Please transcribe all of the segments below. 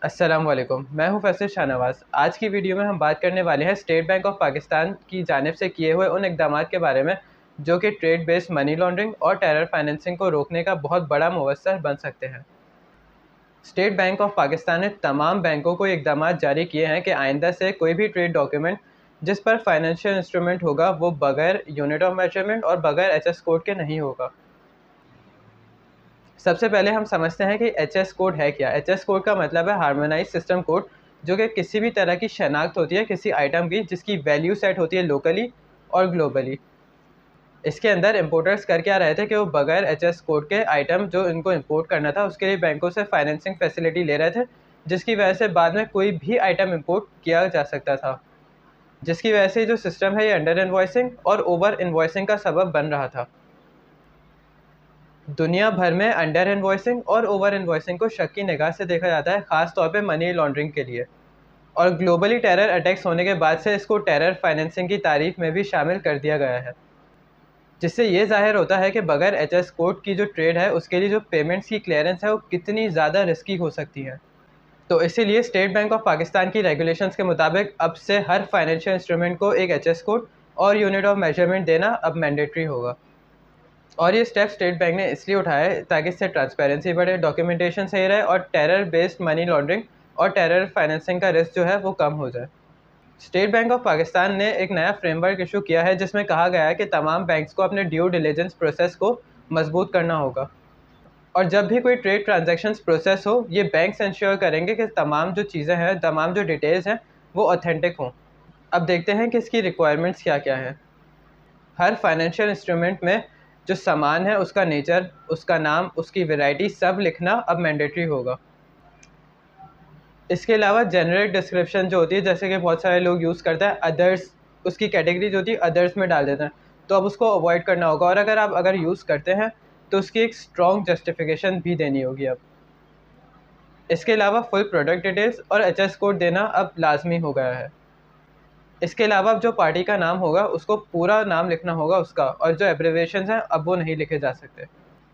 अस्सलाम वालेकुम। मैं हूं फैसल शाहनवाज। आज की वीडियो में हम बात करने वाले हैं स्टेट बैंक ऑफ पाकिस्तान की जानिब से किए हुए उन इकदामात के बारे में जो कि ट्रेड बेस्ड मनी लॉन्ड्रिंग और टेरर फाइनेंसिंग को रोकने का बहुत बड़ा मुवस्सर बन सकते हैं। स्टेट बैंक ऑफ पाकिस्तान ने तमाम बैंकों को इकदामात जारी किए हैं कि आइंदा से कोई भी ट्रेड डॉक्यूमेंट जिस पर फाइनेंशियल इंस्ट्रूमेंट होगा वो बगैर यूनिट ऑफ मेजरमेंट और बगैर एचएस कोड के नहीं होगा। सबसे पहले हम समझते हैं कि एच एस कोड है क्या। एच एस कोड का मतलब है हार्मोनाइज सिस्टम कोड, जो कि किसी भी तरह की शनाख्त होती है किसी आइटम की जिसकी वैल्यू सेट होती है लोकली और ग्लोबली। इसके अंदर इम्पोर्टर्स कर क्या रहे थे कि वो बगैर एच एस कोड के आइटम जो इनको इम्पोर्ट करना था उसके लिए बैंकों से फाइनेंसिंग फैसिलिटी ले रहे थे, जिसकी वजह से बाद में कोई भी आइटम इम्पोर्ट किया जा सकता था, जिसकी वजह से जो सिस्टम है ये अंडर इन्वॉइसिंग और ओवर इन्वॉइसिंग का सबब बन रहा था। दुनिया भर में अंडर इन्वॉइसिंग और ओवर इन्वॉइसिंग को शक की निगाह से देखा जाता है, ख़ास तौर पे मनी लॉन्ड्रिंग के लिए। और ग्लोबली टेरर अटैक्स होने के बाद से इसको टेरर फाइनेंसिंग की तारीफ में भी शामिल कर दिया गया है, जिससे ये जाहिर होता है कि बगैर एच एस कोड की जो ट्रेड है उसके लिए जो पेमेंट्स की क्लियरेंस है वो कितनी ज़्यादा रिस्की हो सकती है। तो इसीलिए स्टेट बैंक ऑफ पाकिस्तान की रेगुलेशंस के मुताबिक अब से हर फाइनेंशियल इंस्ट्रूमेंट को एक एच एस कोड और यूनिट ऑफ मेजरमेंट देना अब मैंडेटरी होगा। और ये स्टेप स्टेट बैंक ने इसलिए उठाया है ताकि इससे ट्रांसपेरेंसी बढ़े, डॉक्यूमेंटेशन सही रहे और टेरर बेस्ड मनी लॉन्ड्रिंग और टेरर फाइनेंसिंग का रिस्क जो है वो कम हो जाए। स्टेट बैंक ऑफ पाकिस्तान ने एक नया फ्रेमवर्क इशू किया है जिसमें कहा गया है कि तमाम बैंक्स को अपने ड्यू डिलिजेंस प्रोसेस को मजबूत करना होगा, और जब भी कोई ट्रेड ट्रांजैक्शंस प्रोसेस हो ये बैंक्स इंश्योर करेंगे कि तमाम जो चीज़ें हैं, तमाम जो डिटेल्स हैं वो ऑथेंटिक हों। अब देखते हैं कि इसकी रिक्वायरमेंट्स क्या क्या हैं। हर फाइनेंशियल इंस्ट्रूमेंट में जो सामान है उसका नेचर, उसका नाम, उसकी वैरायटी सब लिखना अब मैंडेटरी होगा। इसके अलावा जेनरिक डिस्क्रिप्शन जो होती है, जैसे कि बहुत सारे लोग यूज़ करते हैं अदर्स, उसकी कैटेगरी जो होती है अदर्स में डाल देते हैं, तो अब उसको अवॉइड करना होगा। और अगर आप यूज़ करते हैं तो उसकी एक स्ट्रॉन्ग जस्टिफिकेशन भी देनी होगी अब। इसके अलावा फुल प्रोडक्ट डिटेल्स और एच एस कोड देना अब लाजमी हो गया है। इसके अलावा जो पार्टी का नाम होगा उसको पूरा नाम लिखना होगा उसका, और जो एब्रिविएशंस हैं अब वो नहीं लिखे जा सकते।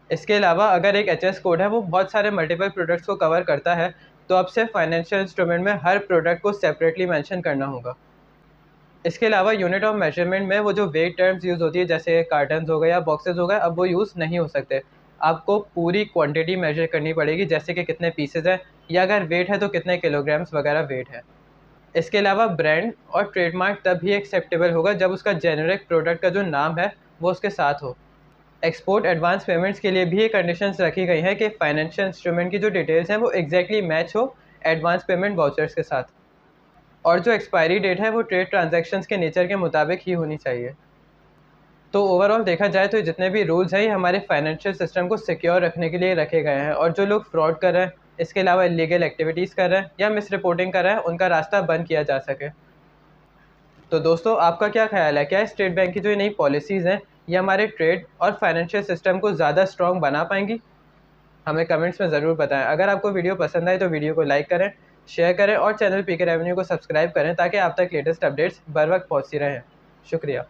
इसके अलावा अगर एक एच एस कोड है वो बहुत सारे मल्टीपल प्रोडक्ट्स को कवर करता है, तो अब से फाइनेंशियल इंस्ट्रूमेंट में हर प्रोडक्ट को सेपरेटली मेंशन करना होगा। इसके अलावा यूनिट ऑफ मेजरमेंट में वो जो वेट टर्म्स यूज़ होती है, जैसे कार्टन हो गए या बॉक्सेस हो गए, अब वो यूज़ नहीं हो सकते। आपको पूरी क्वांटिटी मेजर करनी पड़ेगी, जैसे कि कितने पीसेज हैं, या अगर वेट है तो कितने किलोग्राम्स वगैरह वेट है। इसके अलावा ब्रांड और ट्रेडमार्क तभी एक्सेप्टेबल होगा जब उसका जेनेरिक प्रोडक्ट का जो नाम है वो उसके साथ हो। एक्सपोर्ट एडवांस पेमेंट्स के लिए भी ये कंडीशंस रखी गई हैं कि फाइनेंशियल इंस्ट्रूमेंट की जो डिटेल्स हैं वो एग्जैक्टली मैच हो एडवांस पेमेंट वाउचर्स के साथ, और जो एक्सपायरी डेट है वो ट्रेड ट्रांजैक्शंस के नेचर के मुताबिक ही होनी चाहिए। तो ओवरऑल देखा जाए तो जितने भी रूल्स हैं ये हमारे फाइनेंशियल सिस्टम को सिक्योर रखने के लिए रखे गए हैं, और जो लोग फ्रॉड कर रहे हैं, इसके अलावा इलीगल एक्टिविटीज़ कर रहे हैं या मिस रिपोर्टिंग कर रहे हैं, उनका रास्ता बंद किया जा सके। तो दोस्तों, आपका क्या ख्याल है, क्या स्टेट बैंक की जो नई पॉलिसीज़ हैं ये हमारे ट्रेड और फाइनेंशियल सिस्टम को ज़्यादा स्ट्रॉन्ग बना पाएंगी? हमें कमेंट्स में ज़रूर बताएं। अगर आपको वीडियो पसंद आए तो वीडियो को लाइक करें, शेयर करें और चैनल पीके रेवेन्यू को सब्सक्राइब करें ताकि आप तक लेटेस्ट अपडेट्स बर वक्त पहुँचती रहें। शुक्रिया।